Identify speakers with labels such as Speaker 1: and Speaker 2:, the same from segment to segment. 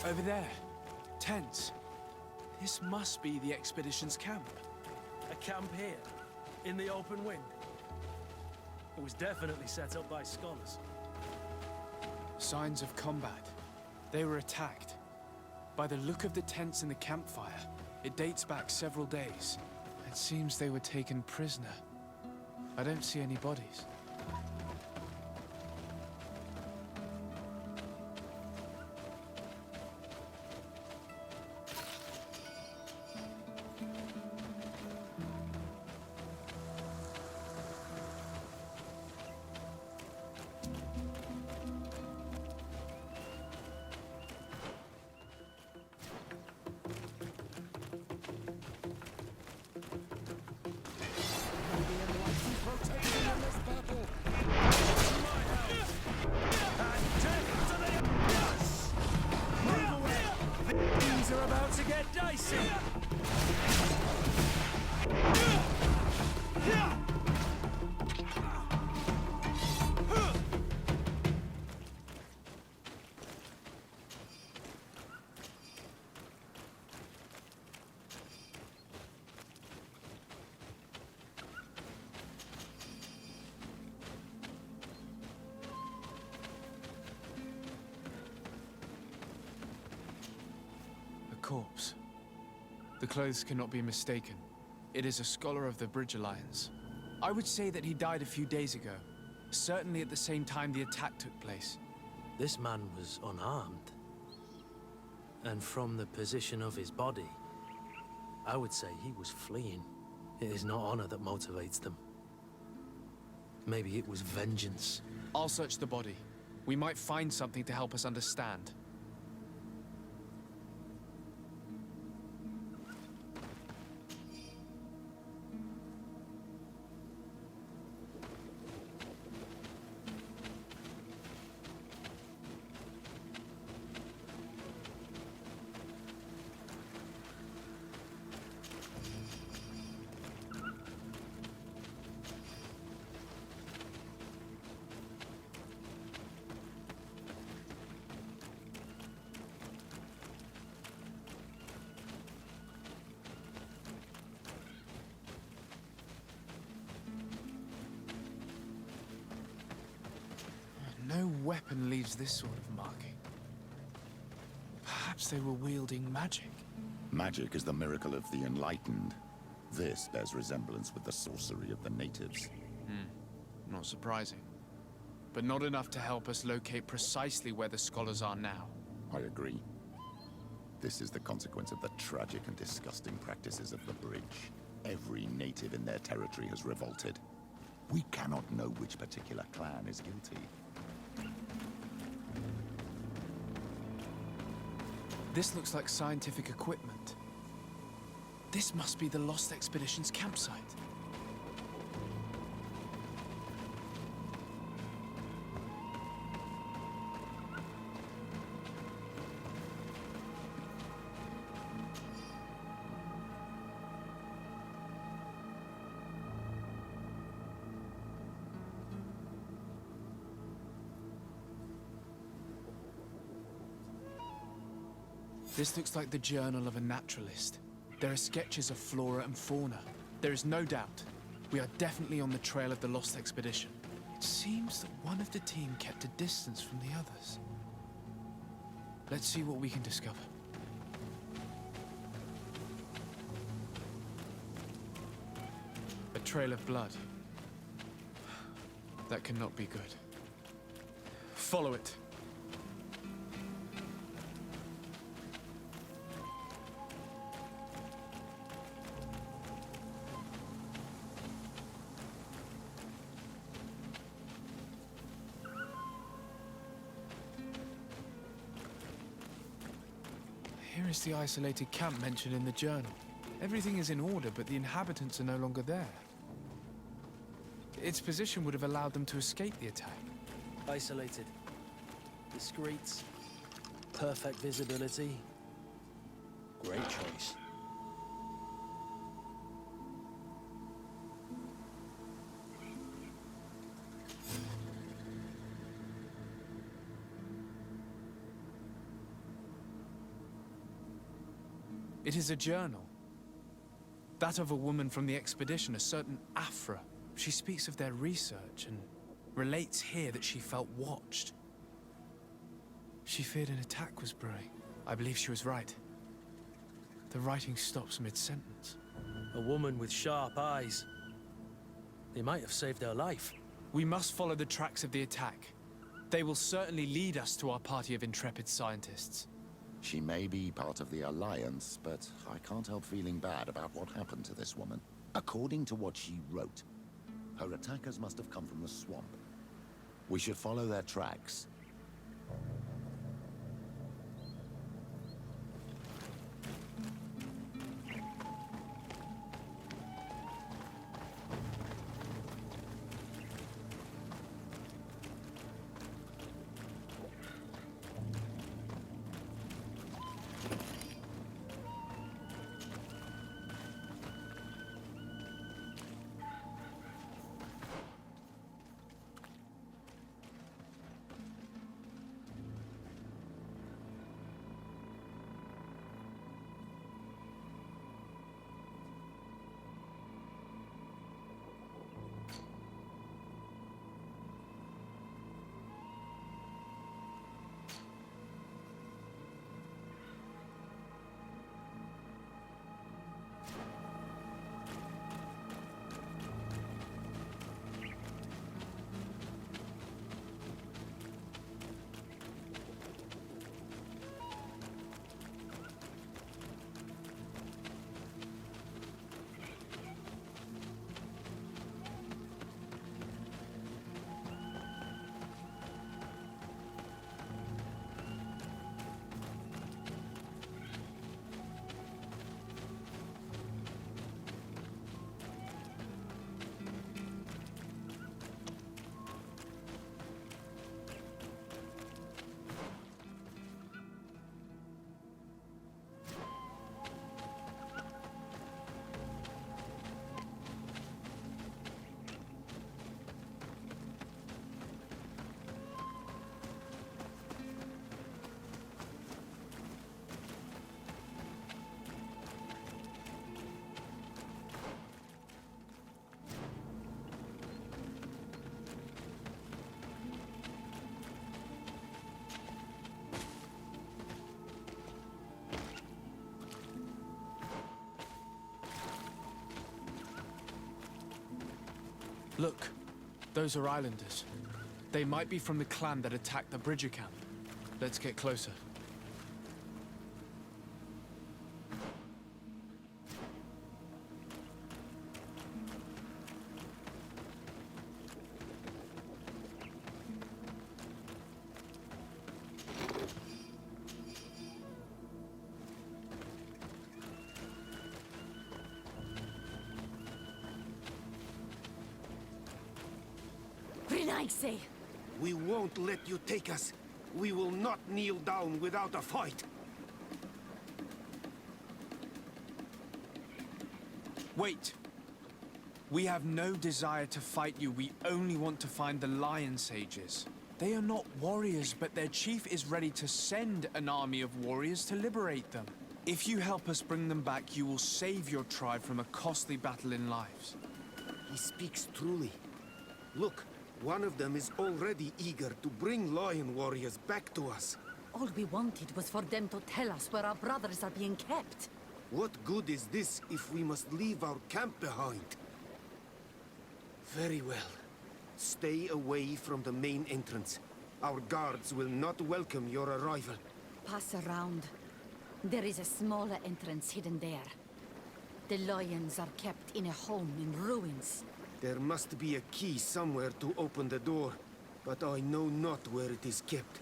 Speaker 1: Over there. Tents. This must be the expedition's camp.
Speaker 2: A camp here? In the open wind? It was definitely set up by scholars.
Speaker 1: Signs of combat. They were attacked. By the look of the tents in the campfire, it dates back several days. It seems they were taken prisoner. I don't see any bodies. Corpse. The clothes cannot be mistaken. It is a scholar of the Bridge Alliance. I would say that he died a few days ago, certainly at the same time the attack took place.
Speaker 2: This man was unarmed. And from the position of his body, I would say he was fleeing. It is not honor that motivates them. Maybe it was vengeance.
Speaker 1: I'll search the body. We might find something to help us understand. No weapon leaves this sort of marking. Perhaps they were wielding magic.
Speaker 3: Magic is the miracle of the enlightened. This bears resemblance with the sorcery of the natives.
Speaker 1: Not surprising. But not enough to help us locate precisely where the scholars are now.
Speaker 3: I agree. This is the consequence of the tragic and disgusting practices of the Bridge. Every native in their territory has revolted. We cannot know which particular clan is guilty.
Speaker 1: This looks like scientific equipment. This must be the Lost Expedition's campsite. This looks like the journal of a naturalist. There are sketches of flora and fauna. There is no doubt. We are definitely on the trail of the Lost Expedition. It seems that one of the team kept a distance from the others. Let's see what we can discover. A trail of blood. That cannot be good. Follow it. Here is the isolated camp mentioned in the journal. Everything is in order, but the inhabitants are no longer there. Its position would have allowed them to escape the attack.
Speaker 2: Isolated. Discreet. Perfect visibility. Great choice.
Speaker 1: It is a journal. That of a woman from the expedition, a certain Afra. She speaks of their research and relates here that she felt watched. She feared an attack was brewing. I believe she was right. The writing stops mid-sentence.
Speaker 2: A woman with sharp eyes. They might have saved her life.
Speaker 1: We must follow the tracks of the attack. They will certainly lead us to our party of intrepid scientists.
Speaker 3: She may be part of the Alliance, but I can't help feeling bad about what happened to this woman. According to what she wrote, her attackers must have come from the swamp. We should follow their tracks.
Speaker 1: Look, those are islanders. They might be from the clan that attacked the Bridger camp. Let's get closer.
Speaker 4: We won't let you take us. We will not kneel down without a fight.
Speaker 1: Wait. We have no desire to fight you. We only want to find the Lion Sages. They are not warriors, but their chief is ready to send an army of warriors to liberate them. If you help us bring them back, you will save your tribe from a costly battle in lives.
Speaker 4: He speaks truly. Look. One of them is already eager to bring lion warriors back to us.
Speaker 5: All we wanted was for them to tell us where our brothers are being kept.
Speaker 4: What good is this if we must leave our camp behind? Very well. Stay away from the main entrance. Our guards will not welcome your arrival.
Speaker 5: Pass around. There is a smaller entrance hidden there. The lions are kept in a home in ruins.
Speaker 4: There must be a key somewhere to open the door, but I know not where it is kept.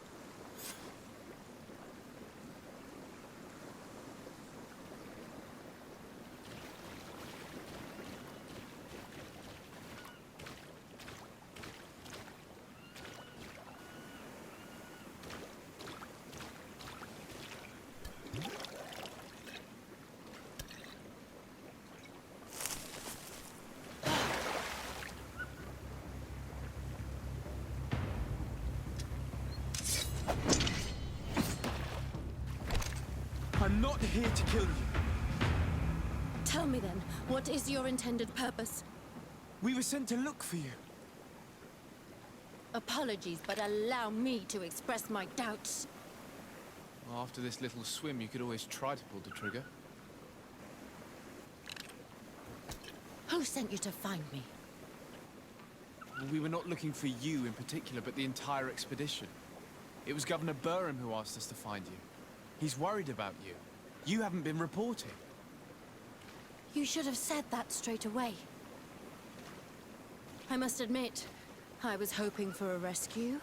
Speaker 1: I'm not here to kill you.
Speaker 6: Tell me then, what is your intended purpose?
Speaker 1: We were sent to look for you.
Speaker 6: Apologies, but allow me to express my doubts.
Speaker 1: Well, after this little swim, you could always try to pull the trigger.
Speaker 6: Who sent you to find me?
Speaker 1: Well, we were not looking for you in particular, but the entire expedition. It was Governor Burham who asked us to find you. He's worried about you. You haven't been reporting.
Speaker 6: You should have said that straight away. I must admit, I was hoping for a rescue.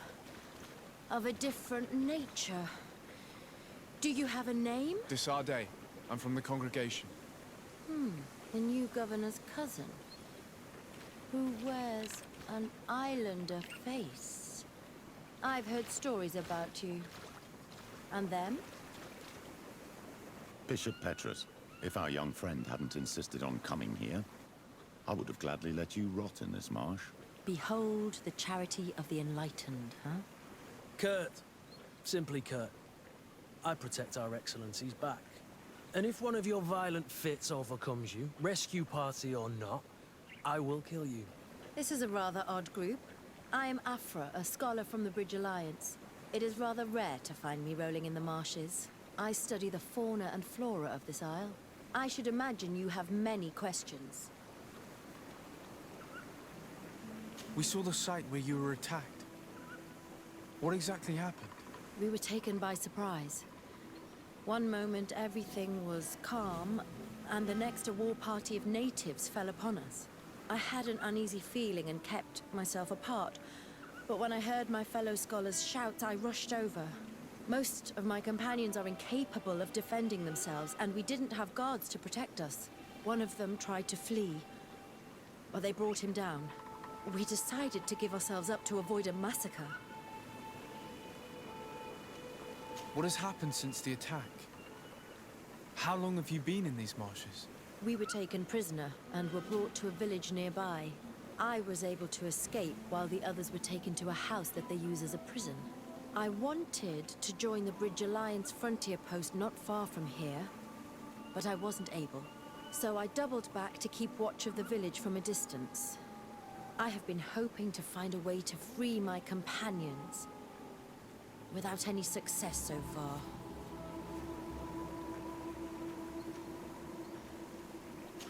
Speaker 6: Of a different nature. Do you have a name?
Speaker 1: Desarde. I'm from the congregation.
Speaker 6: The new governor's cousin. Who wears an islander face. I've heard stories about you. And them?
Speaker 3: Bishop Petrus, if our young friend hadn't insisted on coming here, I would have gladly let you rot in this marsh.
Speaker 6: Behold the charity of the enlightened, huh?
Speaker 2: Kurt. Simply Kurt. I protect our excellencies back. And if one of your violent fits overcomes you, rescue party or not, I will kill you.
Speaker 6: This is a rather odd group. I am Afra, a scholar from the Bridge Alliance. It is rather rare to find me rolling in the marshes. I study the fauna and flora of this isle. I should imagine you have many questions.
Speaker 1: We saw the site where you were attacked. What exactly happened?
Speaker 6: We were taken by surprise. One moment everything was calm, and the next a war party of natives fell upon us. I had an uneasy feeling and kept myself apart, but when I heard my fellow scholars shout, I rushed over. Most of my companions are incapable of defending themselves, and we didn't have guards to protect us. One of them tried to flee, but they brought him down. We decided to give ourselves up to avoid a massacre.
Speaker 1: What has happened since the attack? How long have you been in these marshes?
Speaker 6: We were taken prisoner and were brought to a village nearby. I was able to escape while the others were taken to a house that they use as a prison. I wanted to join the Bridge Alliance frontier post not far from here, but I wasn't able. So I doubled back to keep watch of the village from a distance. I have been hoping to find a way to free my companions, without any success so far.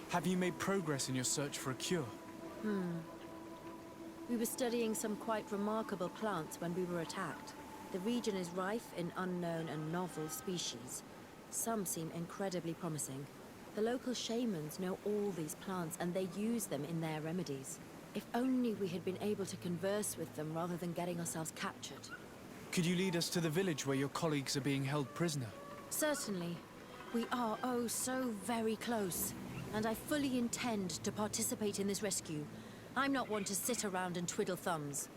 Speaker 1: Have you made progress in your search for a cure?
Speaker 6: We were studying some quite remarkable plants when we were attacked. The region is rife in unknown and novel species. Some seem incredibly promising. The local shamans know all these plants and they use them in their remedies. If only we had been able to converse with them rather than getting ourselves captured.
Speaker 1: Could you lead us to the village where your colleagues are being held prisoner?
Speaker 6: Certainly. We are, oh, so very close. And I fully intend to participate in this rescue. I'm not one to sit around and twiddle thumbs.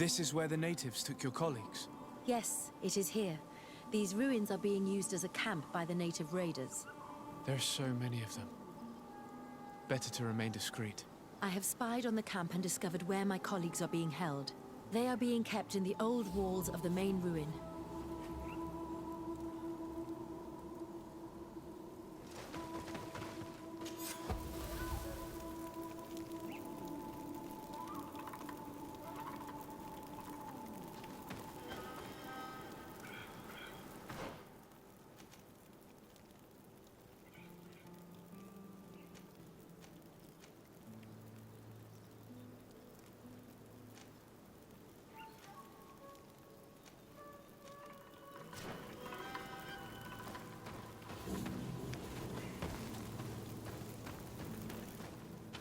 Speaker 1: This is where the natives took your colleagues.
Speaker 6: Yes, it is here. These ruins are being used as a camp by the native raiders.
Speaker 1: There are so many of them. Better to remain discreet.
Speaker 6: I have spied on the camp and discovered where my colleagues are being held. They are being kept in the old walls of the main ruin.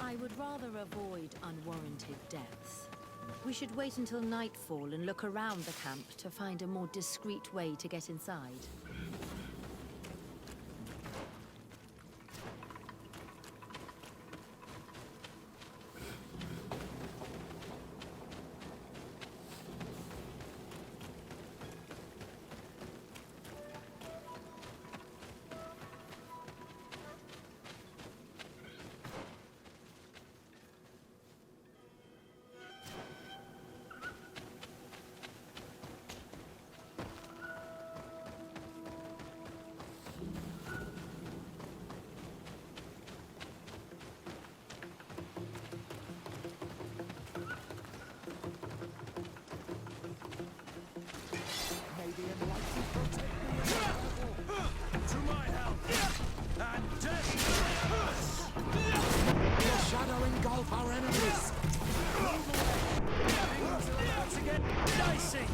Speaker 6: I would rather avoid unwarranted deaths. We should wait until nightfall and look around the camp to find a more discreet way to get inside.
Speaker 7: To my help! And death to the shadow engulf our enemies! Things are about to get dicey!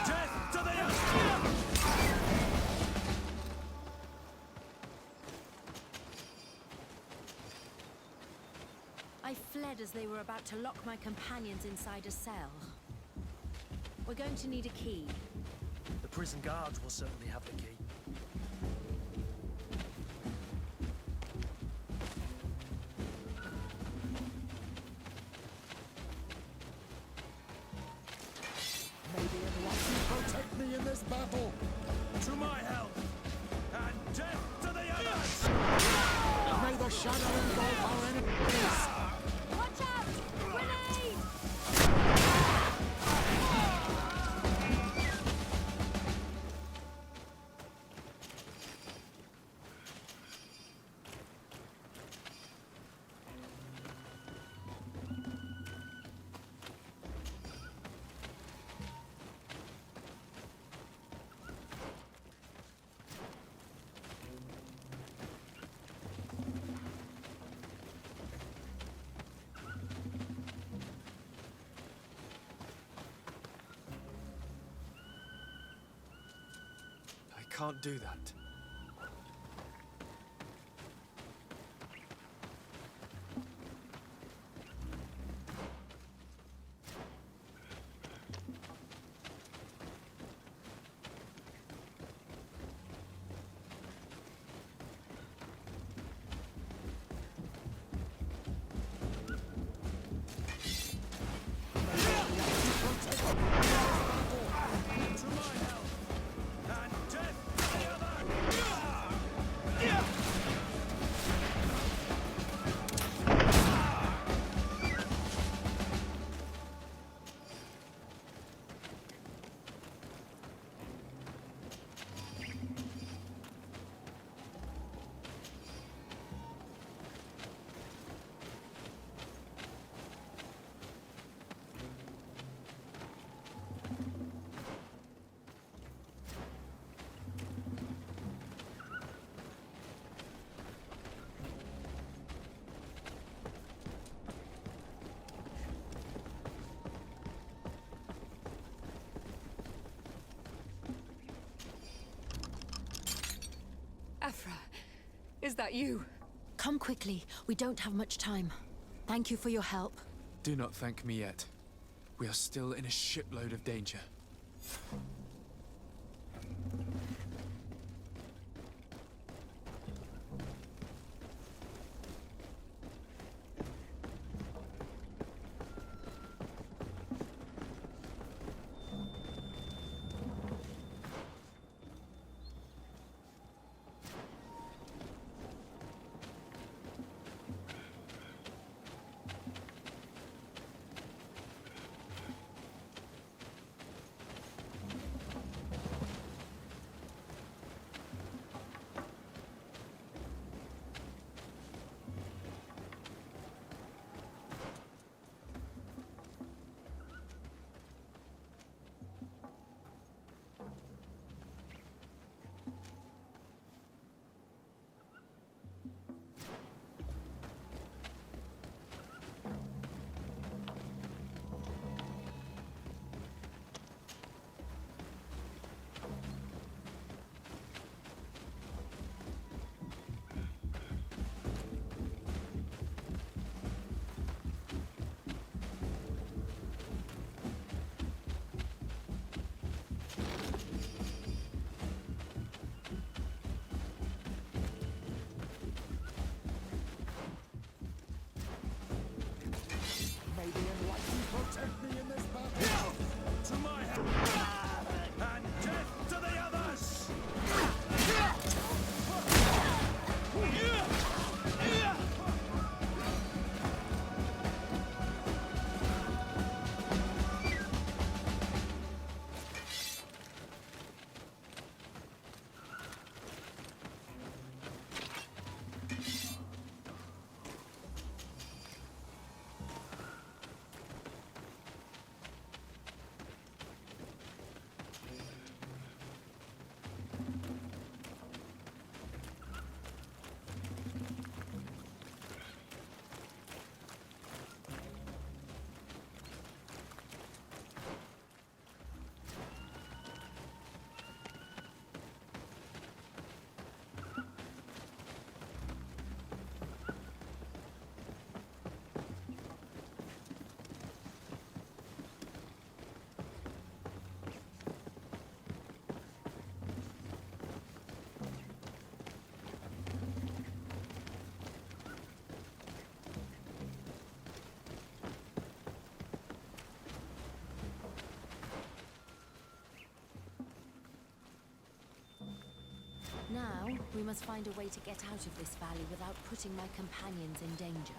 Speaker 7: Death to the
Speaker 6: I fled as they were about to lock my companions inside a cell. We're going to need a key.
Speaker 7: The prison guards will certainly have the key.
Speaker 3: Maybe anyone can protect me in this battle.
Speaker 7: To my help! And death to the others!
Speaker 3: May the shadow engulf our enemies.
Speaker 6: Watch out! Grenade!
Speaker 1: can't do that.
Speaker 8: Afra, is that you?
Speaker 6: Come quickly. We don't have much time. Thank you for your help.
Speaker 1: Do not thank me yet. We are still in a shipload of danger.
Speaker 7: May the enlightened protect me in this battle. To my hand, and death to the others!
Speaker 6: Now, we must find a way to get out of this valley without putting my companions in danger.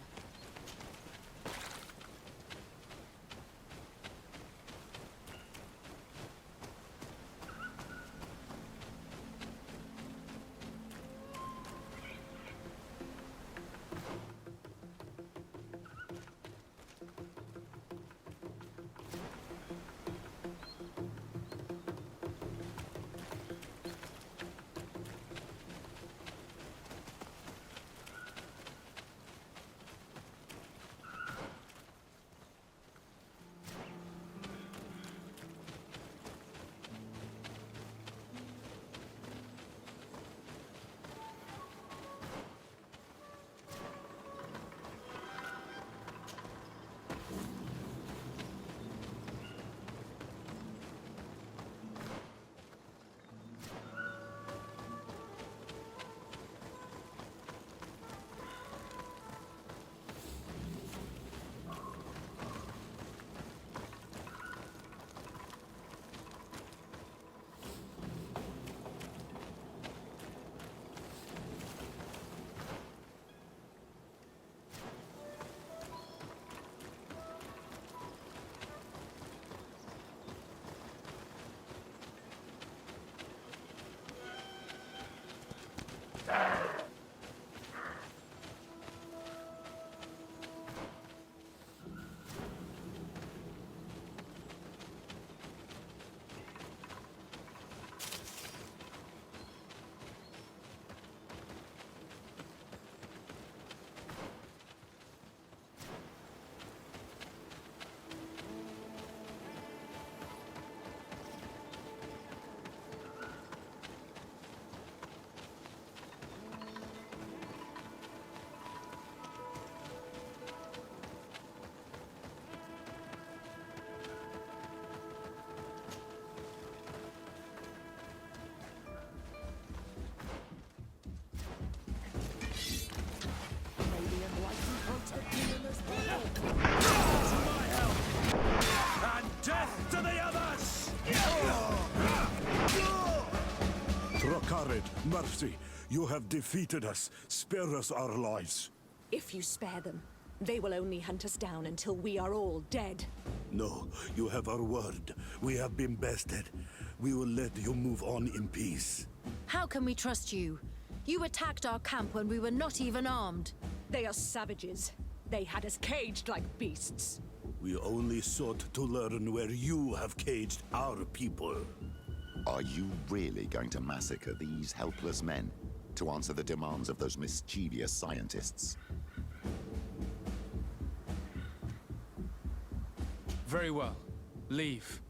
Speaker 9: Rakared, mercy, you have defeated us. Spare us our lives.
Speaker 8: If you spare them, they will only hunt us down until we are all dead.
Speaker 9: No, you have our word. We have been bested. We will let you move on in peace.
Speaker 6: How can we trust you? You attacked our camp when we were not even armed.
Speaker 8: They are savages. They had us caged like beasts.
Speaker 9: We only sought to learn where you have caged our people.
Speaker 3: Are you really going to massacre these helpless men to answer the demands of those mischievous scientists?
Speaker 1: Very well. Leave.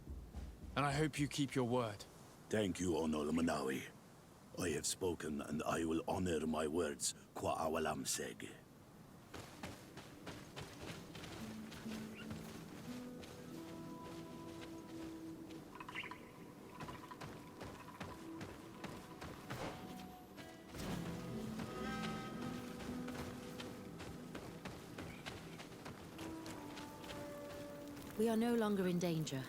Speaker 1: And I hope you keep your word.
Speaker 9: Thank you, Onol Manawi. I have spoken, and I will honor my words, Kwa awalam seg.
Speaker 6: We are no longer in danger.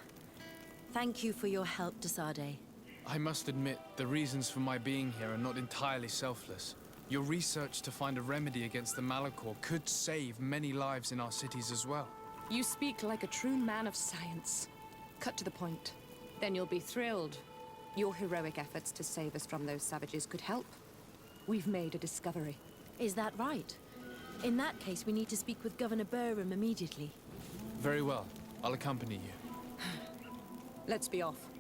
Speaker 6: Thank you for your help, Desade.
Speaker 1: I must admit, the reasons for my being here are not entirely selfless. Your research to find a remedy against the Malachor could save many lives in our cities as well.
Speaker 8: You speak like a true man of science. Cut to the point. Then you'll be thrilled. Your heroic efforts to save us from those savages could help. We've made a discovery.
Speaker 6: Is that right? In that case, we need to speak with Governor Burham immediately.
Speaker 1: Very well. I'll accompany you.
Speaker 8: Let's be off.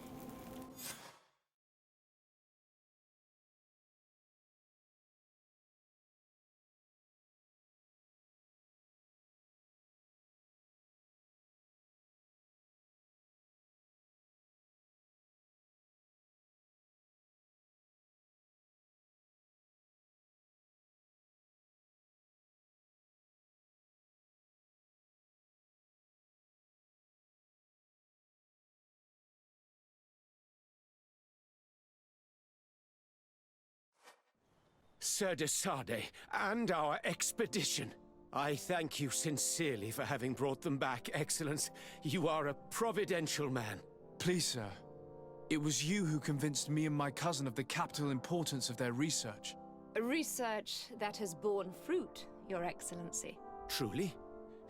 Speaker 4: Sir Desade, and our expedition. I thank you sincerely for having brought them back, Excellence. You are a providential man.
Speaker 1: Please, sir. It was you who convinced me and my cousin of the capital importance of their research.
Speaker 8: A research that has borne fruit, Your Excellency.
Speaker 4: Truly?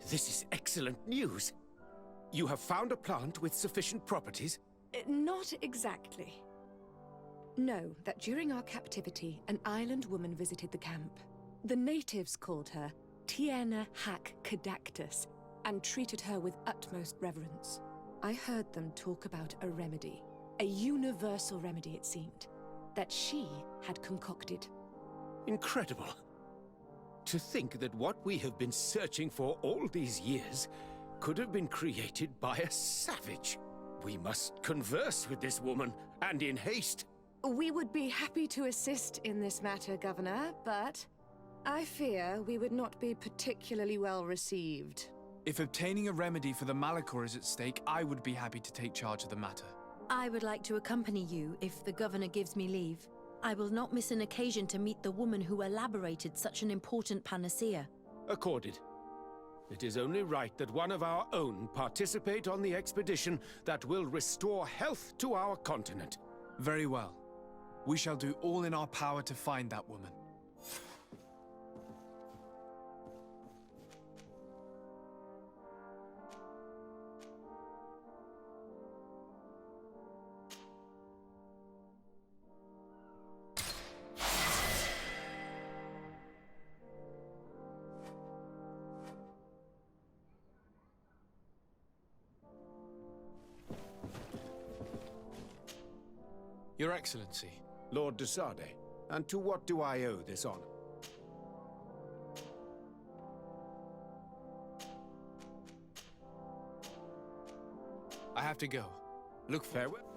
Speaker 4: This is excellent news. You have found a plant with sufficient properties?
Speaker 8: Not exactly. Know that during our captivity, an island woman visited the camp. The natives called her Tiena Hack Cadactus and treated her with utmost reverence. I heard them talk about a remedy, a universal remedy it seemed, that she had concocted.
Speaker 4: Incredible. To think that what we have been searching for all these years could have been created by a savage. We must converse with this woman, and in haste.
Speaker 8: We would be happy to assist in this matter, Governor, but I fear we would not be particularly well received.
Speaker 1: If obtaining a remedy for the Malachor is at stake, I would be happy to take charge of the matter.
Speaker 6: I would like to accompany you if the Governor gives me leave. I will not miss an occasion to meet the woman who elaborated such an important panacea.
Speaker 4: Accorded. It is only right that one of our own participate on the expedition that will restore health to our continent.
Speaker 1: Very well. We shall do all in our power to find that woman. Your Excellency.
Speaker 4: Lord Desade, and to what do I owe this honor?
Speaker 1: I have to go. Look
Speaker 4: Farewell.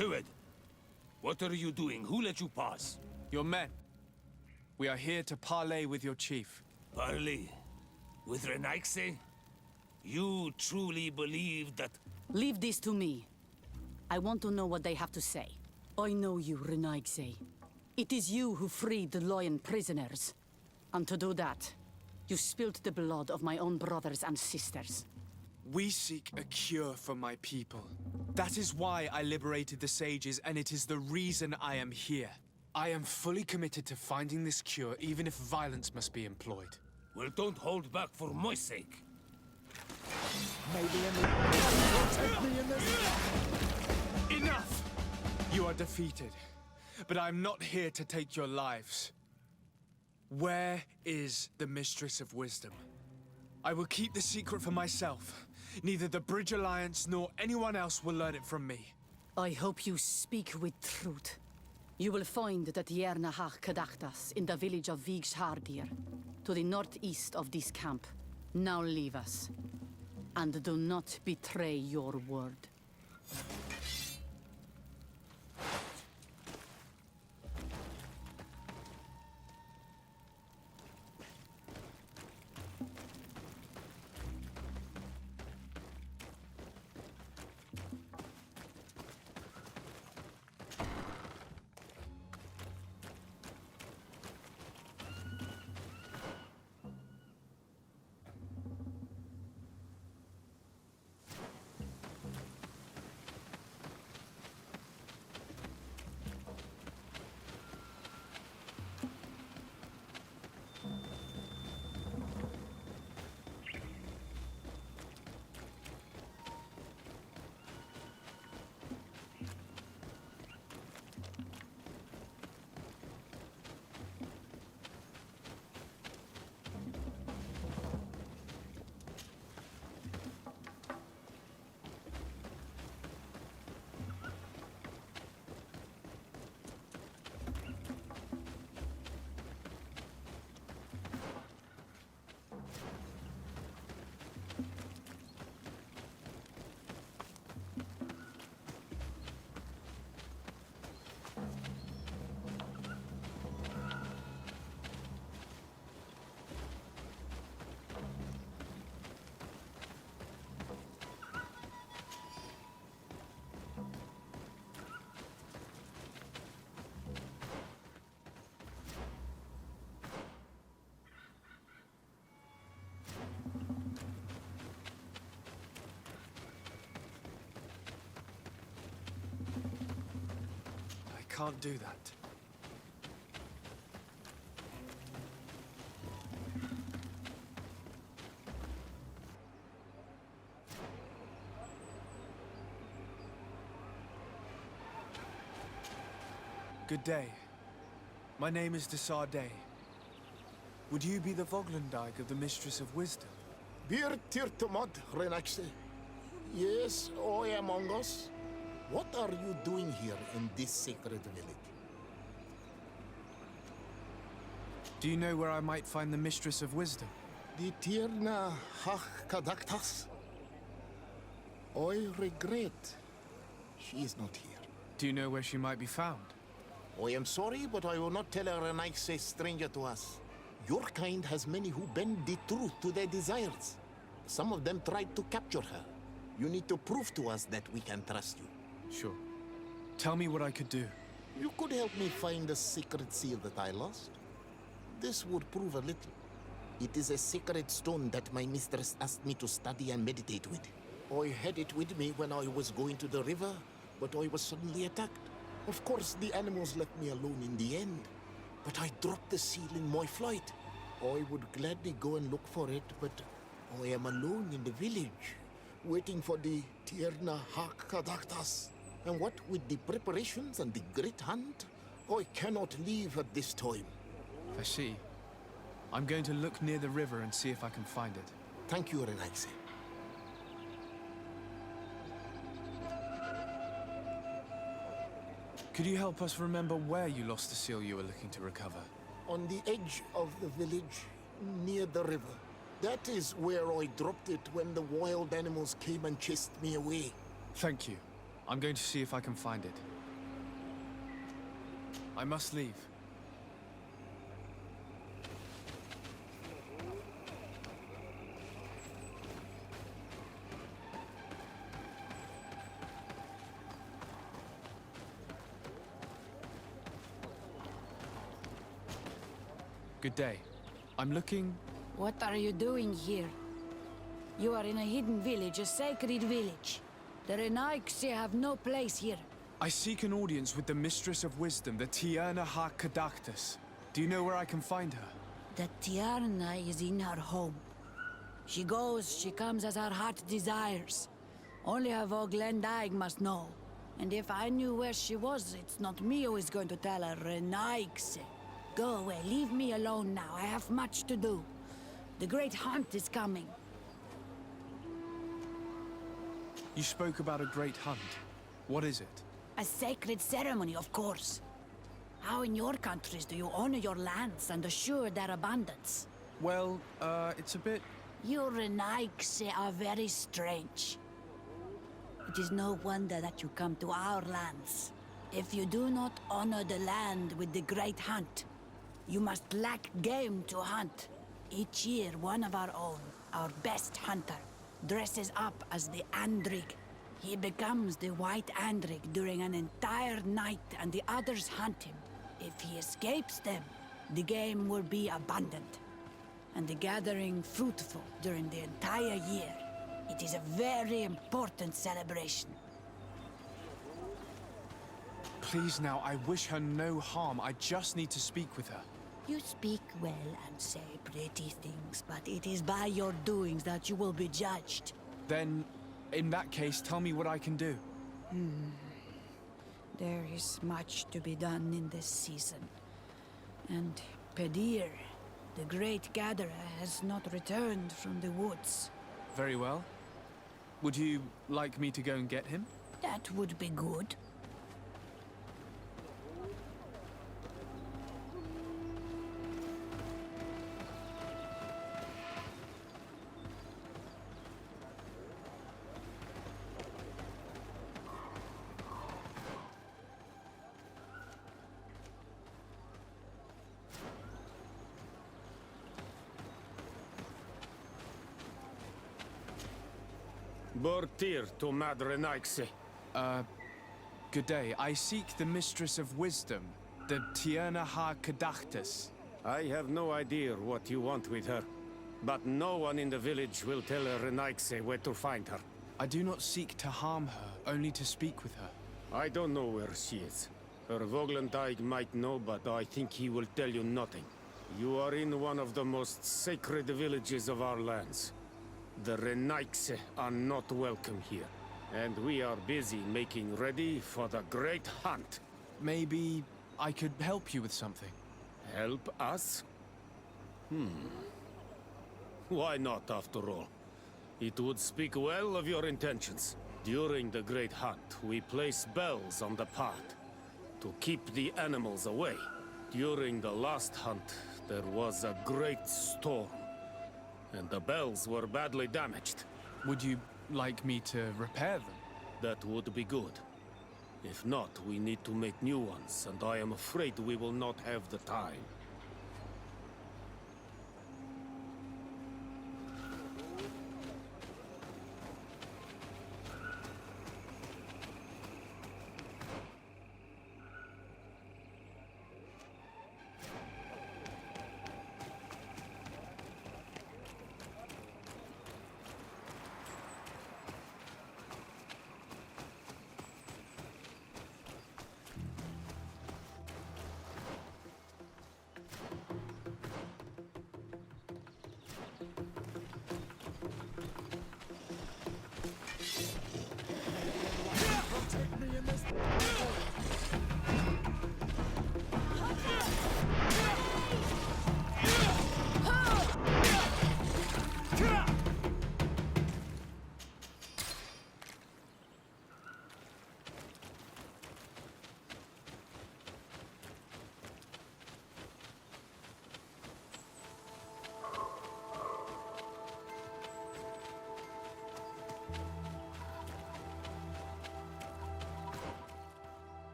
Speaker 4: Hewed, what are you doing? Who let you pass?
Speaker 1: Your men. We are here to parley with your chief.
Speaker 4: Parley? With Renaigse? You truly believe that...
Speaker 5: Leave this to me. I want to know what they have to say. I know you, Renaigse. It is you who freed the Loyan prisoners. And to do that, you spilled the blood of my own brothers and sisters.
Speaker 1: We seek a cure for my people. That is why I liberated the sages, and it is the reason I am here. I am fully committed to finding this cure, even if violence must be employed.
Speaker 4: Well, don't hold back for my sake.
Speaker 7: Maybe in the... Don't take me in this...
Speaker 1: Enough! You are defeated, but I am not here to take your lives. Where is the Mistress of Wisdom? I will keep the secret for myself. Neither the Bridge Alliance nor anyone else will learn it from me.
Speaker 5: I hope you speak with truth. You will find the Tierna Hach Kadachtas in the village of Vigshardir, to the northeast of this camp. Now leave us. And do not betray your word.
Speaker 1: Can't do that. Good day. My name is Desardet. Would you be the Voglandike of the Mistress of Wisdom?
Speaker 10: Bir tirtumad, Renaigse. Yes, I am among us. What are you doing here in this sacred village?
Speaker 1: Do you know where I might find the Mistress of Wisdom?
Speaker 10: The Tierna Hach Kadaktas? I regret she is not here.
Speaker 1: Do you know where she might be found?
Speaker 10: I am sorry, but I will not tell a Renaigse stranger to us. Your kind has many who bend the truth to their desires. Some of them tried to capture her. You need to prove to us that we can trust you.
Speaker 1: Sure. Tell me what I could do.
Speaker 10: You could help me find the secret seal that I lost. This would prove a little. It is a sacred stone that my mistress asked me to study and meditate with. I had it with me when I was going to the river, but I was suddenly attacked. Of course, the animals left me alone in the end, but I dropped the seal in my flight. I would gladly go and look for it, but I am alone in the village, waiting for the Tierna Hach Kadaktas. And what with the preparations and the great hunt, I cannot leave at this time.
Speaker 1: I see. I'm going to look near the river and see if I can find it.
Speaker 10: Thank you, Renaigse.
Speaker 1: Could you help us remember where you lost the seal you were looking to recover?
Speaker 10: On the edge of the village, near the river. That is where I dropped it when the wild animals came and chased me away.
Speaker 1: Thank you. I'm going to see if I can find it. I must leave. Good day. I'm looking...
Speaker 11: What are you doing here? You are in a hidden village, a sacred village. The Renaigse have no place here.
Speaker 1: I seek an audience with the Mistress of Wisdom, the Tierna ha Kadactus. Do you know where I can find her?
Speaker 11: The Tierna is in her home. She goes, she comes as her heart desires. Only her Voglendaig must know. And if I knew where she was, it's not me who is going to tell her, Renaigse. Go away, leave me alone now. I have much to do. The great hunt is coming.
Speaker 1: You spoke about a great hunt. What is it?
Speaker 11: A sacred ceremony, of course. How in your countries do you honor your lands and assure their abundance?
Speaker 1: Well, it's a bit...
Speaker 11: You Renaigse are very strange. It is no wonder that you come to our lands. If you do not honor the land with the great hunt, you must lack game to hunt. Each year, one of our own, our best hunter, dresses up as the Andrig. He becomes the White Andrig during an entire night and the others hunt him. If he escapes them, the game will be abundant and the gathering fruitful during the entire year. It is a very important celebration.
Speaker 1: Please now, I wish her no harm. I just need to speak with her.
Speaker 11: You speak well and say pretty things, but it is by your doings that you will be judged.
Speaker 1: Then, in that case, tell me what I can do.
Speaker 11: There is much to be done in this season. And Pedir, the great gatherer, has not returned from the woods.
Speaker 1: Very well. Would you like me to go and get him?
Speaker 11: That would be good.
Speaker 4: Bortir to Madre Naixi.
Speaker 1: Good day. I seek the Mistress of Wisdom, the Tierna ha Kadactus.
Speaker 4: I have no idea what you want with her, but no one in the village will tell Renaigse where to find her.
Speaker 1: I do not seek to harm her, only to speak with her.
Speaker 4: I don't know where she is. Her Voglendaig might know, but I think he will tell you nothing. You are in one of the most sacred villages of our lands. The Renaigse are not welcome here, and we are busy making ready for the great hunt.
Speaker 1: Maybe I could help you with something.
Speaker 4: Help us? Why not, after all? It would speak well of your intentions. During the great hunt, we place bells on the path to keep the animals away. During the last hunt, there was a great storm, and the bells were badly damaged.
Speaker 1: Would you like me to repair them?
Speaker 4: That would be good. If not, we need to make new ones, and I am afraid we will not have the time.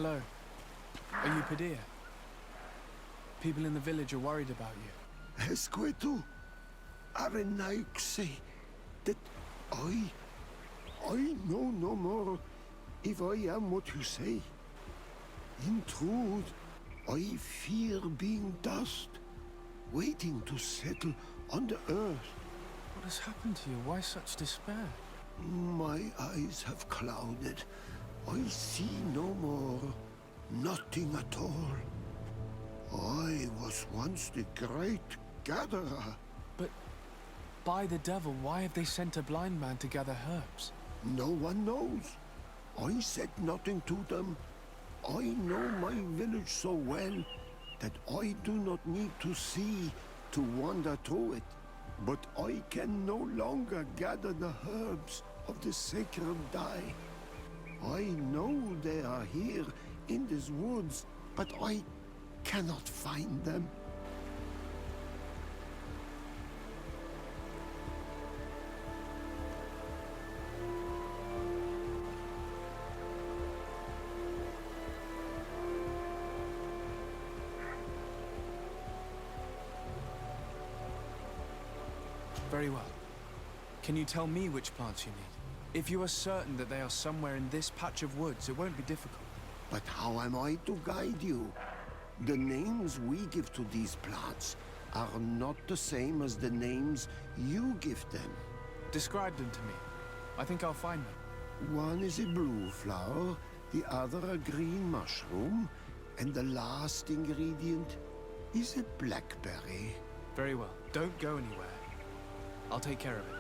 Speaker 1: Hello. Are you Padilla? People in the village are worried about you.
Speaker 12: Esqueto, Arenaik say that I know no more if I am what you say. In truth, I fear being dust, waiting to settle on the earth.
Speaker 1: What has happened to you? Why such despair?
Speaker 12: My eyes have clouded. I see no more. Nothing at all. I was once the great gatherer.
Speaker 1: But by the devil, why have they sent a blind man to gather herbs?
Speaker 12: No one knows. I said nothing to them. I know my village so well that I do not need to see to wander through it. But I can no longer gather the herbs of the sacred dye. I know they are here in these woods, but I cannot find them.
Speaker 1: Very well. Can you tell me which plants you need? If you are certain that they are somewhere in this patch of woods, it won't be difficult.
Speaker 12: But how am I to guide you? The names we give to these plants are not the same as the names you give them.
Speaker 1: Describe them to me. I think I'll find them.
Speaker 12: One is a blue flower, the other a green mushroom, and the last ingredient is a blackberry.
Speaker 1: Very well. Don't go anywhere. I'll take care of it.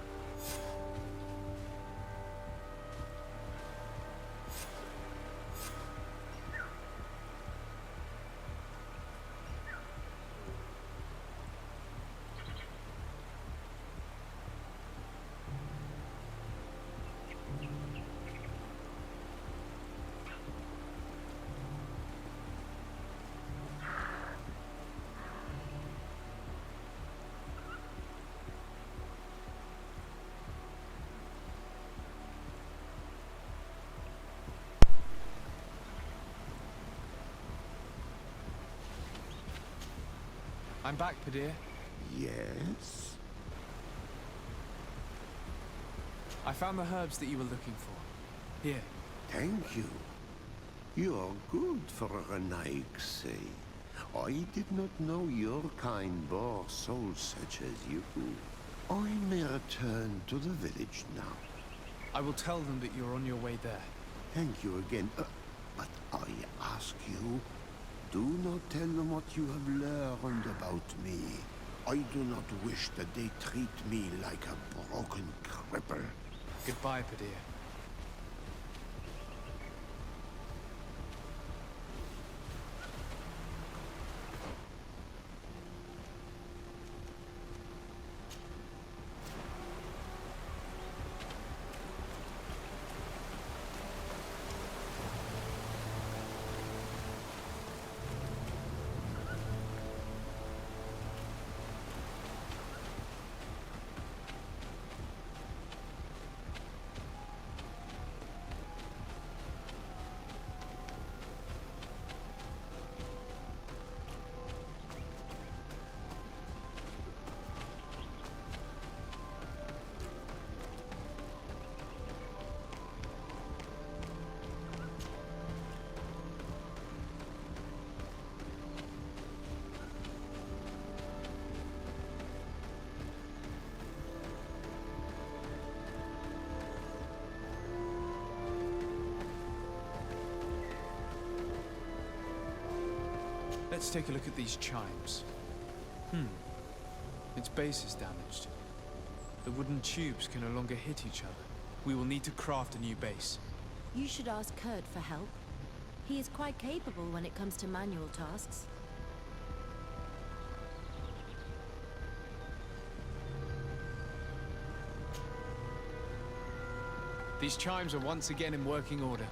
Speaker 1: I'm back, Padilla.
Speaker 12: Yes?
Speaker 1: I found the herbs that you were looking for. Here.
Speaker 12: Thank you. You are good for a Renaigse. I did not know your kind bore souls such as you. I may return to the village now.
Speaker 1: I will tell them that you're on your way there.
Speaker 12: Thank you again. But I ask you, do not tell them what you have learned about me. I do not wish that they treat me like a broken cripple.
Speaker 1: Goodbye, Padilla. Let's take a look at these chimes. Its base is damaged. The wooden tubes can no longer hit each other. We will need to craft a new base.
Speaker 6: You should ask Kurt for help. He is quite capable when it comes to manual tasks.
Speaker 1: These chimes are once again in working order.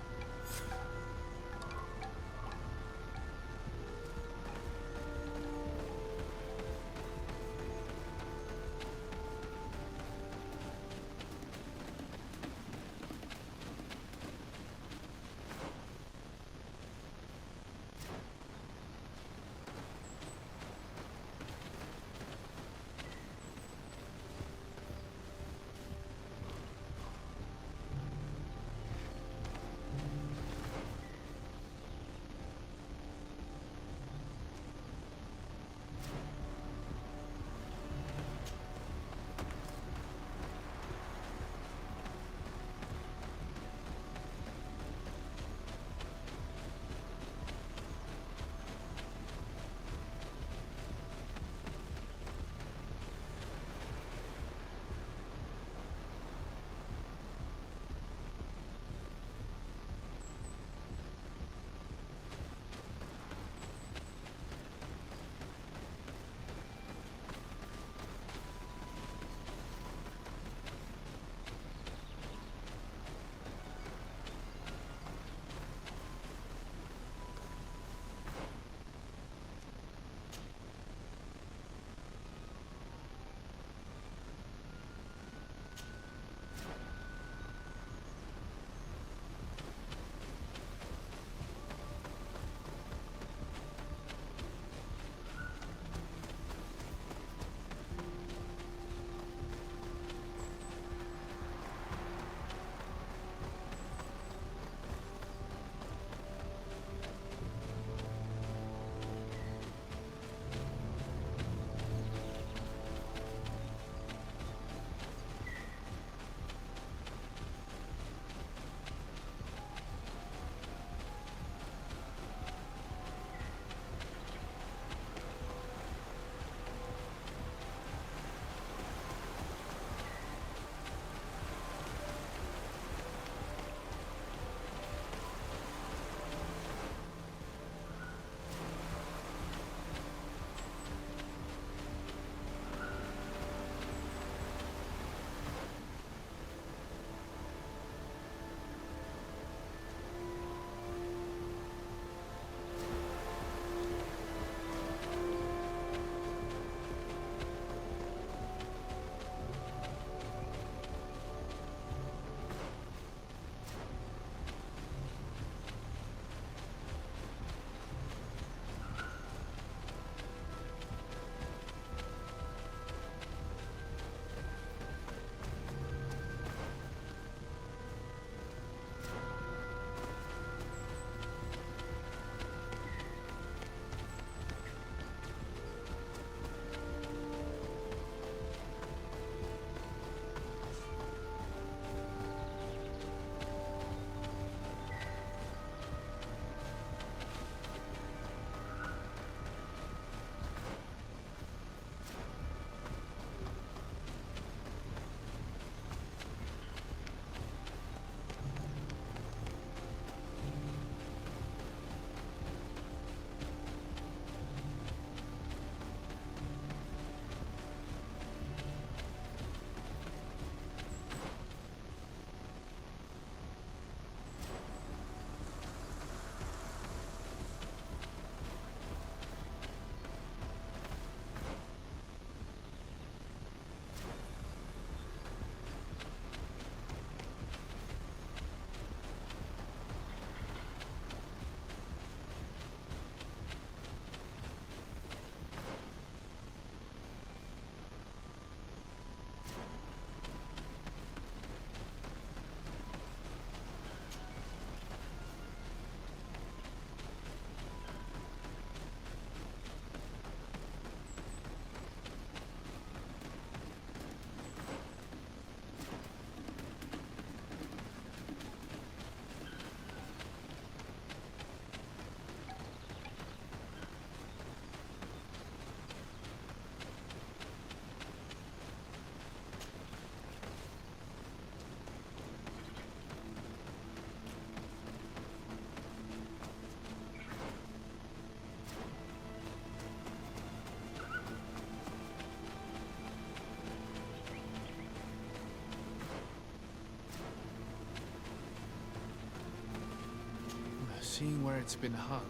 Speaker 1: Seeing where it's been hung,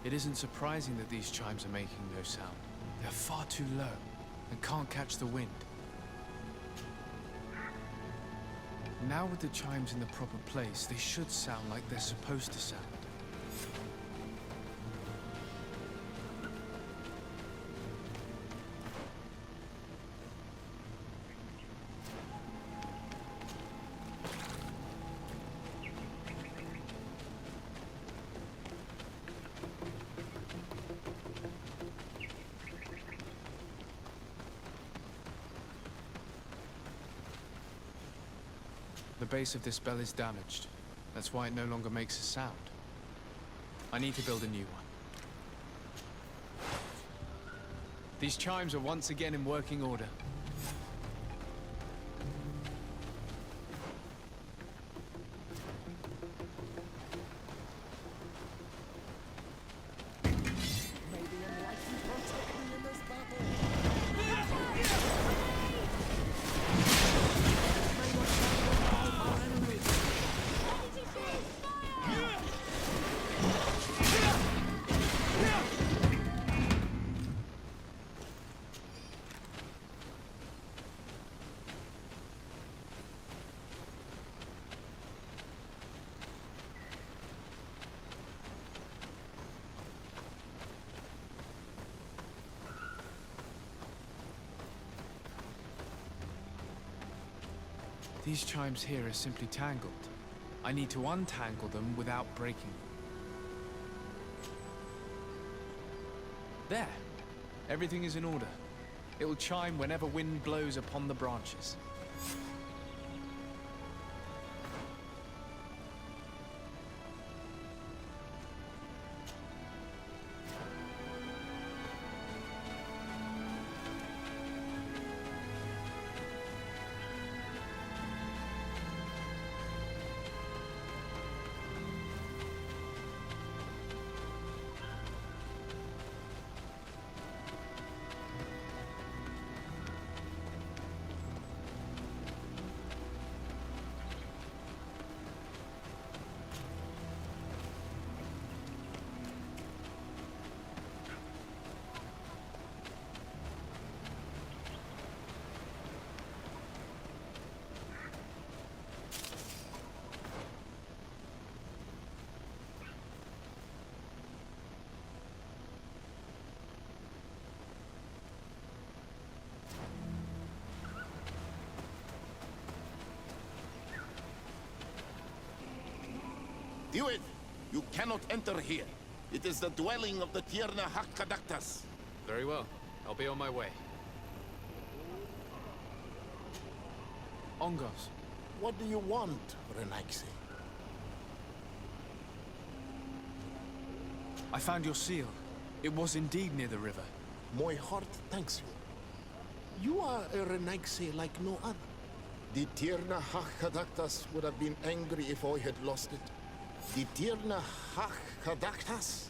Speaker 1: it isn't surprising that these chimes are making no sound. They're far too low and can't catch the wind. Now with the chimes in the proper place, they should sound like they're supposed to sound. The base of this bell is damaged. That's why it no longer makes a sound. I need to build a new one. These chimes are once again in working order. These chimes here are simply tangled. I need to untangle them without breaking them. There! Everything is in order. It will chime whenever wind blows upon the branches.
Speaker 10: Do it! You cannot enter here. It is the dwelling of the Tierna Hakkadaktas.
Speaker 1: Very well. I'll be on my way. Ongos.
Speaker 10: What do you want, Renaxe?
Speaker 1: I found your seal. It was indeed near the river.
Speaker 10: My heart thanks you. You are a Renaxe like no other. The Tierna Hakkadaktas would have been angry if I had lost it. The Tierna Hakkadaktas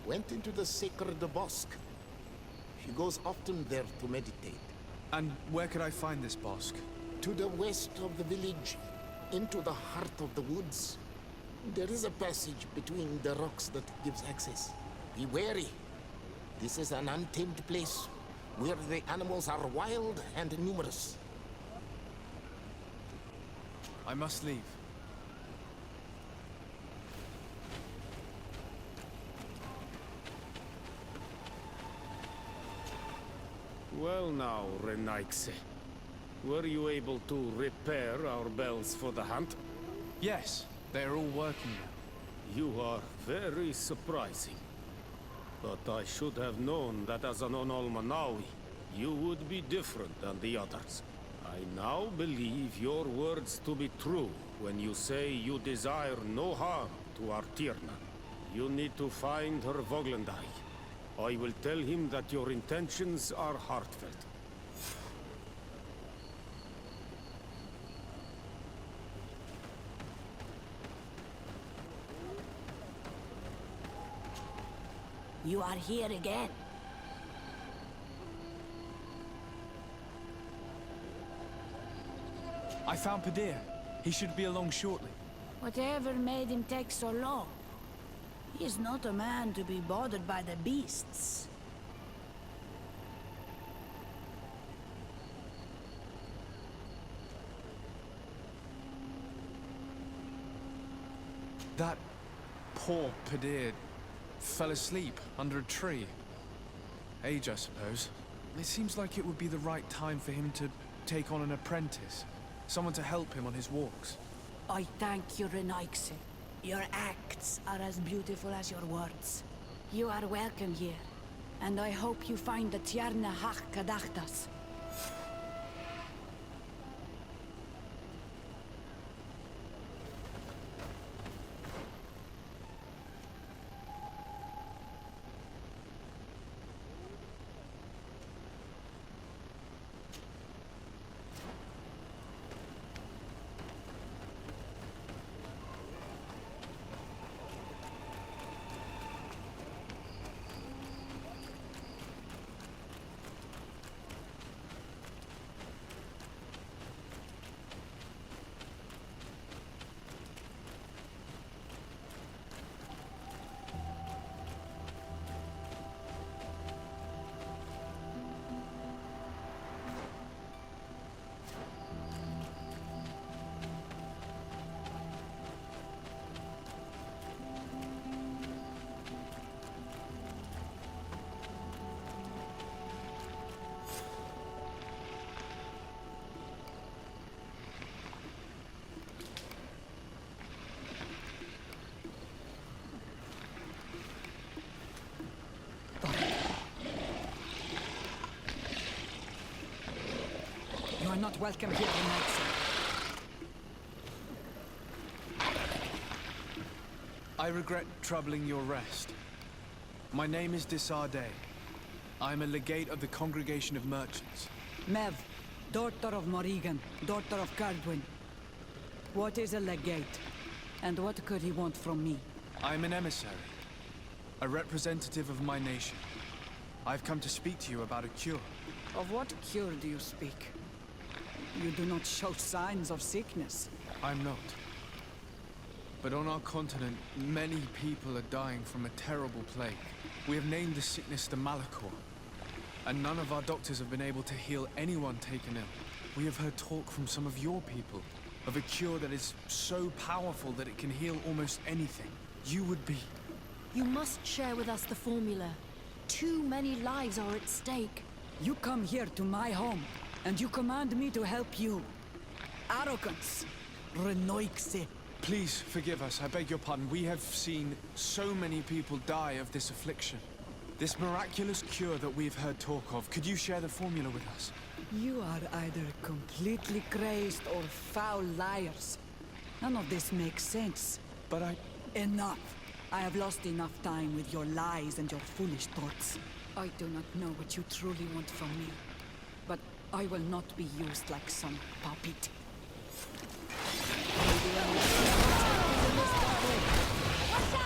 Speaker 10: went into the sacred bosque. She goes often there to meditate.
Speaker 1: And where could I find this bosque?
Speaker 10: To the west of the village, into the heart of the woods. There is a passage between the rocks that gives access. Be wary. This is an untamed place, where the animals are wild and numerous.
Speaker 1: I must leave.
Speaker 4: Well now, Renaxe. Were you able to repair our bells for the hunt?
Speaker 1: Yes, they are all working now.
Speaker 4: You are very surprising. But I should have known that as an Onolmanawi, you would be different than the others. I now believe your words to be true when you say you desire no harm to our Tierna. You need to find her Voglendai. I will tell him that your intentions are heartfelt.
Speaker 11: You are here again.
Speaker 1: I found Padir. He should be along shortly.
Speaker 11: Whatever made him take so long? He is not a man to be bothered by the beasts.
Speaker 1: That poor Padir fell asleep under a tree. Age, I suppose. It seems like it would be the right time for him to take on an apprentice. Someone to help him on his walks.
Speaker 11: I thank you, Renaikse. Your acts are as beautiful as your words. You are welcome here, and I hope you find the Tierna Hach Kadachtas.
Speaker 13: You are not welcome here, Renaikse.
Speaker 1: I regret troubling your rest. My name is Disarde. I am a legate of the Congregation of Merchants.
Speaker 13: Mev, daughter of Morrigan, daughter of Cardwin. What is a legate? And what could he want from me?
Speaker 1: I am an emissary. A representative of my nation. I've come to speak to you about a cure.
Speaker 13: Of what cure do you speak? You do not show signs of sickness.
Speaker 1: I'm not. But on our continent, many people are dying from a terrible plague. We have named the sickness the Malachor, and none of our doctors have been able to heal anyone taken ill. We have heard talk from some of your people of a cure that is so powerful that it can heal almost anything. You would be...
Speaker 6: You must share with us the formula. Too many lives are at stake.
Speaker 13: You come here to my home, and you command me to help you. Arrogance. Renaikse.
Speaker 1: Please forgive us, I beg your pardon. We have seen so many people die of this affliction. This miraculous cure that we've heard talk of, could you share the formula with us?
Speaker 13: You are either completely crazed or foul liars. None of this makes sense.
Speaker 1: But
Speaker 13: Enough! I have lost enough time with your lies and your foolish thoughts. I do not know what you truly want from me, but I will not be used like some puppet.
Speaker 6: Watch out!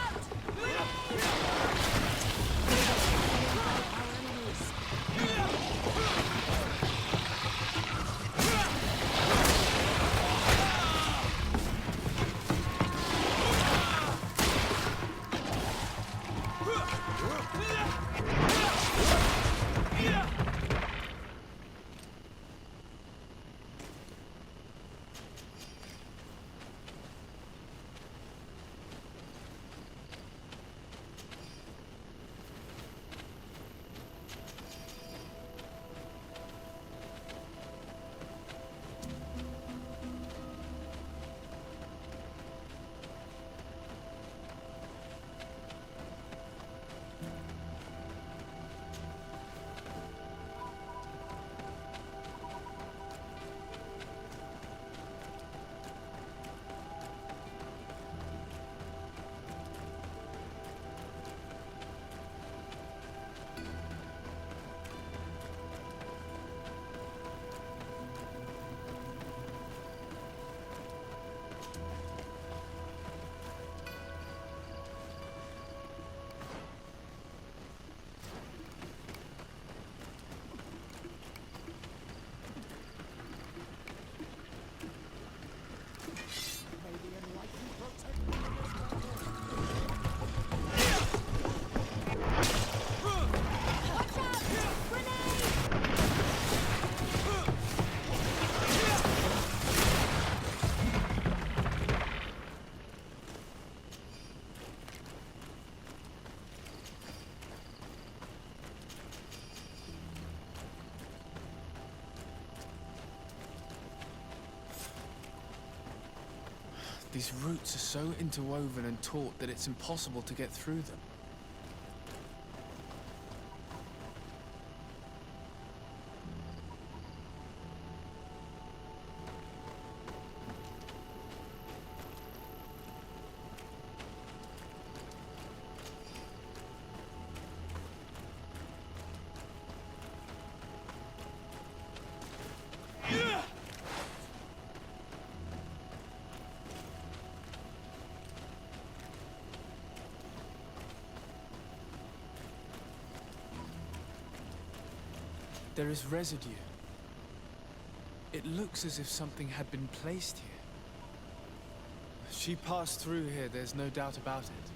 Speaker 1: These roots are so interwoven and taut that it's impossible to get through them. There is residue. It looks as if something had been placed here. She passed through here, there's no doubt about it.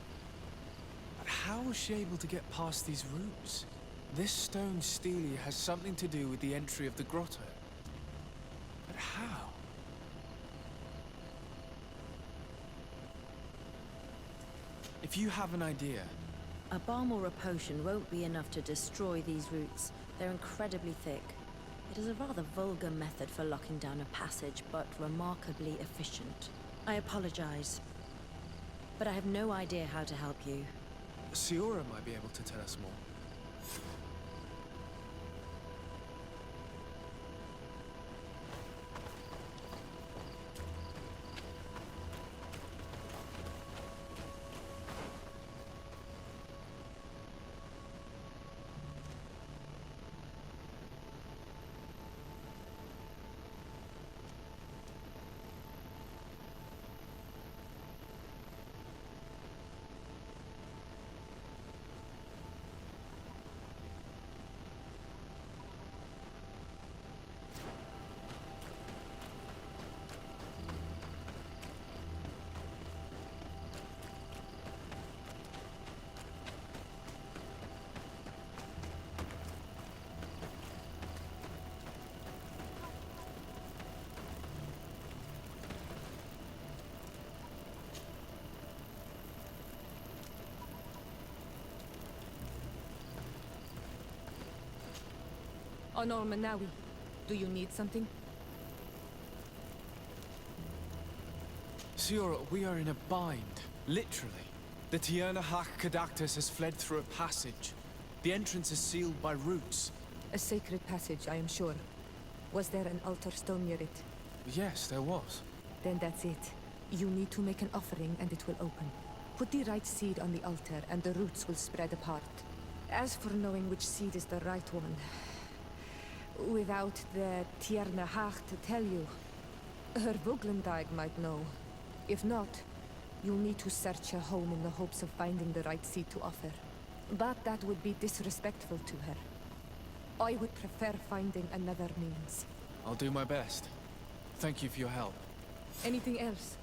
Speaker 1: But how was she able to get past these roots? This stone stele has something to do with the entry of the grotto. But how? If you have an idea...
Speaker 6: A balm or a potion won't be enough to destroy these roots. They're incredibly thick. It is a rather vulgar method for locking down a passage, but remarkably efficient. I apologize, but I have no idea how to help you.
Speaker 1: Siora might be able to tell us more.
Speaker 8: Honor Manawi, do you need something?
Speaker 1: Siora, we are in a bind. Literally. The Tiernahak Kadactus has fled through a passage. The entrance is sealed by roots.
Speaker 8: A sacred passage, I am sure. Was there an altar stone near it?
Speaker 1: Yes, there was.
Speaker 8: Then that's it. You need to make an offering and it will open. Put the right seed on the altar and the roots will spread apart. As for knowing which seed is the right one... Without the Tiernahak to tell you, her Voglendag might know. If not, you'll need to search her home in the hopes of finding the right seed to offer. But that would be disrespectful to her. I would prefer finding another means.
Speaker 1: I'll do my best. Thank you for your help.
Speaker 8: Anything else?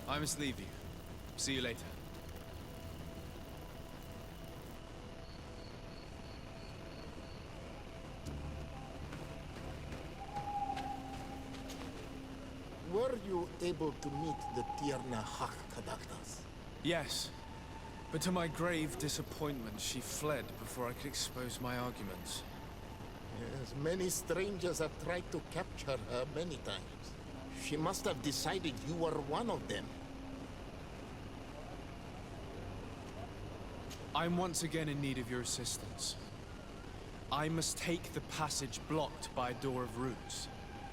Speaker 1: I must leave you. See you later.
Speaker 10: Were you able to meet the Tiernahak Kadactas?
Speaker 1: Yes. But to my grave disappointment, she fled before I could expose my arguments.
Speaker 10: Yes, many strangers have tried to capture her many times. She must have decided you were one of them.
Speaker 1: I'm once again in need of your assistance. I must take the passage blocked by a door of roots.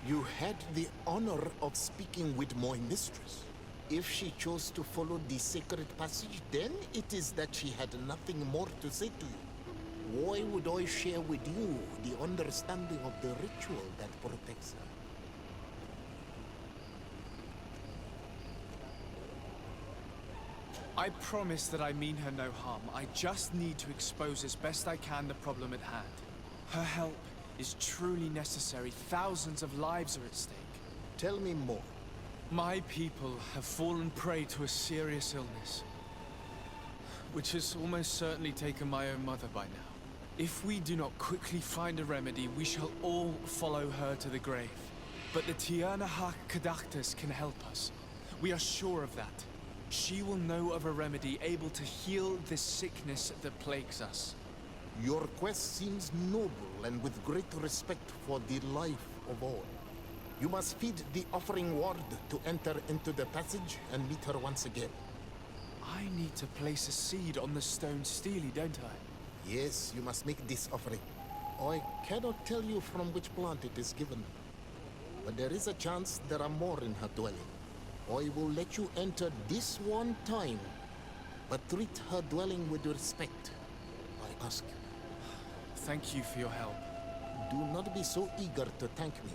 Speaker 10: You had the honor of speaking with my mistress. If she chose to follow the sacred passage, then it is that she had nothing more to say to you. Why would I share with you the understanding of the ritual that protects her?
Speaker 1: I promise that I mean her no harm. I just need to expose as best I can the problem at hand. Her help is truly necessary. Thousands of lives are at stake.
Speaker 10: Tell me more.
Speaker 1: My people have fallen prey to a serious illness, which has almost certainly taken my own mother by now. If we do not quickly find a remedy, we shall all follow her to the grave. But the Tiernahak Kadactus can help us. We are sure of that. She will know of a remedy able to heal this sickness that plagues us.
Speaker 10: Your quest seems noble and with great respect for the life of all. You must feed the offering ward to enter into the passage and meet her once again.
Speaker 1: I need to place a seed on the stone stele, don't I?
Speaker 10: Yes, you must make this offering. I cannot tell you from which plant it is given, but there is a chance there are more in her dwelling. I will let you enter this one time, but treat her dwelling with respect, I ask.
Speaker 1: Thank you for your help.
Speaker 10: Do not be so eager to thank me.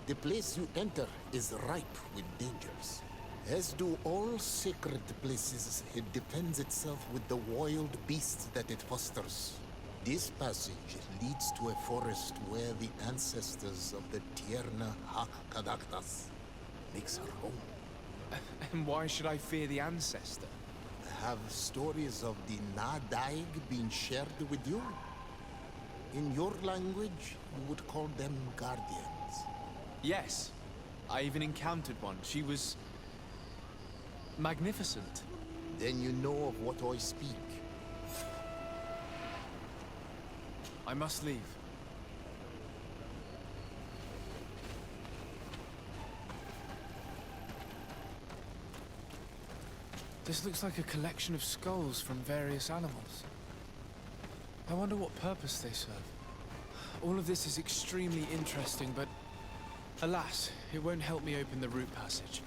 Speaker 10: The place you enter is ripe with dangers. As do all sacred places, it defends itself with the wild beasts that it fosters. This passage leads to a forest where the ancestors of the Tierna Hak-Kadaktas makes her home.
Speaker 1: And why should I fear the ancestor?
Speaker 10: Have stories of the Nadaig been shared with you? In your language, you would call them guardians.
Speaker 1: Yes. I even encountered one. She was magnificent.
Speaker 10: Then you know of what I speak.
Speaker 1: I must leave. This looks like a collection of skulls from various animals. I wonder what purpose they serve. All of this is extremely interesting, but alas, it won't help me open the root passage.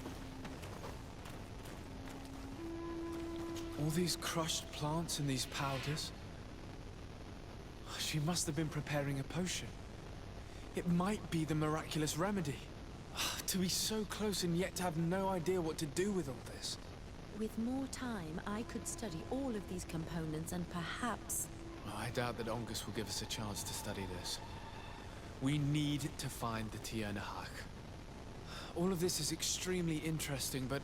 Speaker 1: All these crushed plants and these powders. She must have been preparing a potion. It might be the miraculous remedy. To be so close and yet to have no idea what to do with all this.
Speaker 6: With more time, I could study all of these components and perhaps...
Speaker 1: I doubt that Ongus will give us a chance to study this. We need to find the Tierna Hak. All of this is extremely interesting, but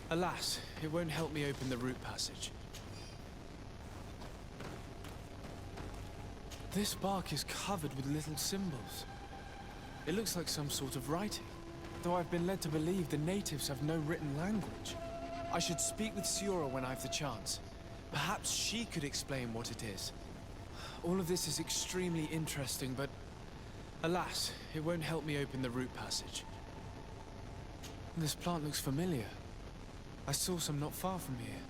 Speaker 1: alas, it won't help me open the root passage. This bark is covered with little symbols. It looks like some sort of writing, though I've been led to believe the natives have no written language. I should speak with Siora when I have the chance. Perhaps she could explain what it is. All of this is extremely interesting, but alas, it won't help me open the root passage. This plant looks familiar. I saw some not far from here.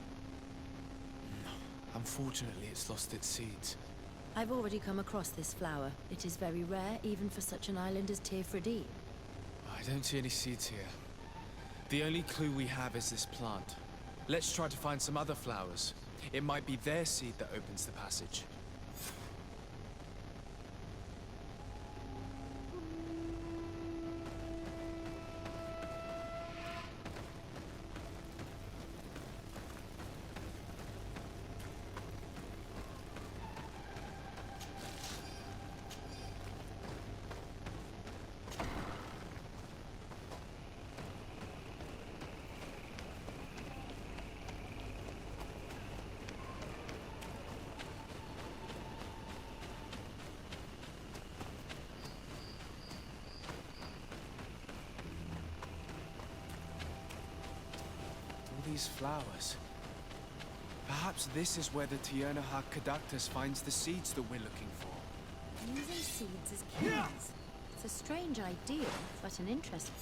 Speaker 1: Unfortunately, it's lost its seeds.
Speaker 6: I've already come across this flower. It is very rare, even for such an island as Teofredi.
Speaker 1: I don't see any seeds here. The only clue we have is this plant. Let's try to find some other flowers. It might be their seed that opens the passage. These flowers. Perhaps this is where the Tierna Hak-Kadaktas finds the seeds that we're looking for.
Speaker 6: Using seeds as keys. It's a strange idea, but an interesting.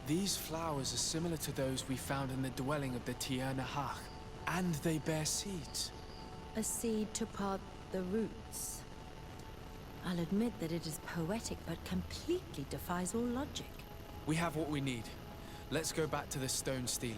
Speaker 1: These flowers are similar to those we found in the dwelling of the Tierna Hak, and they bear seeds.
Speaker 6: A seed to part the roots. I'll admit that it is poetic, but completely defies all logic.
Speaker 1: We have what we need. Let's go back to the stone stele.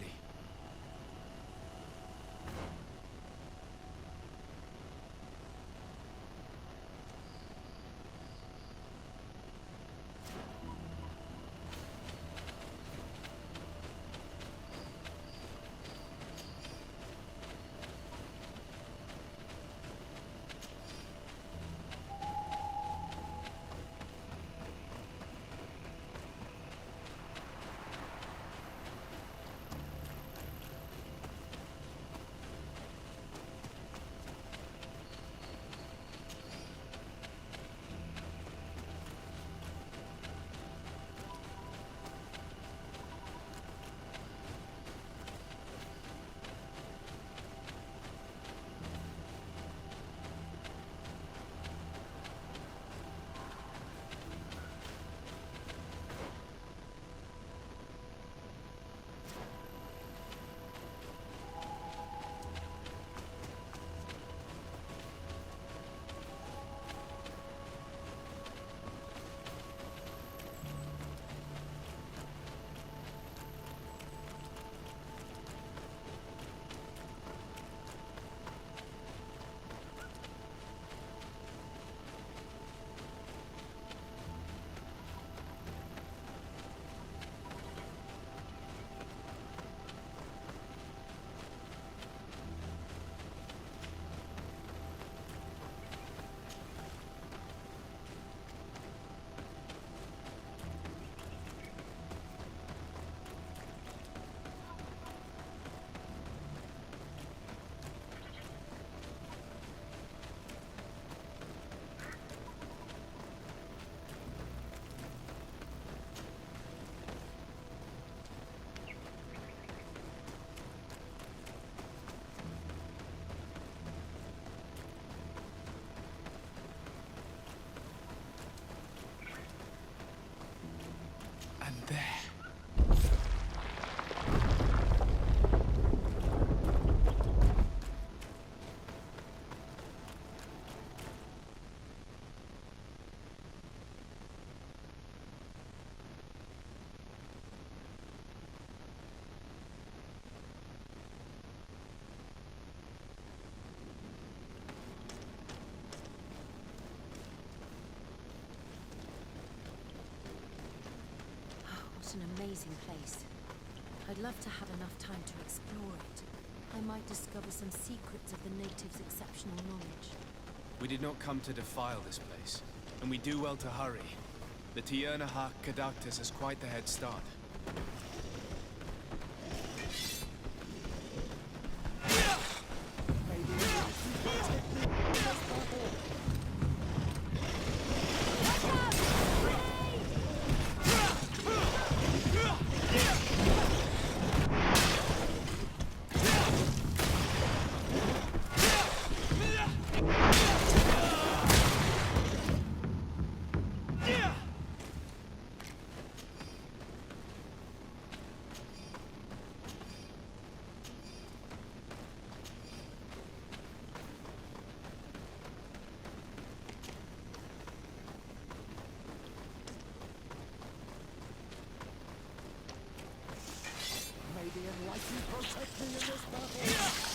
Speaker 6: What an amazing place. I'd love to have enough time to explore it. I might discover some secrets of the natives' exceptional knowledge.
Speaker 1: We did not come to defile this place, and we do well to hurry. The Tierna Kadactus has quite the head start.
Speaker 7: May the enlightened protect me in this battle!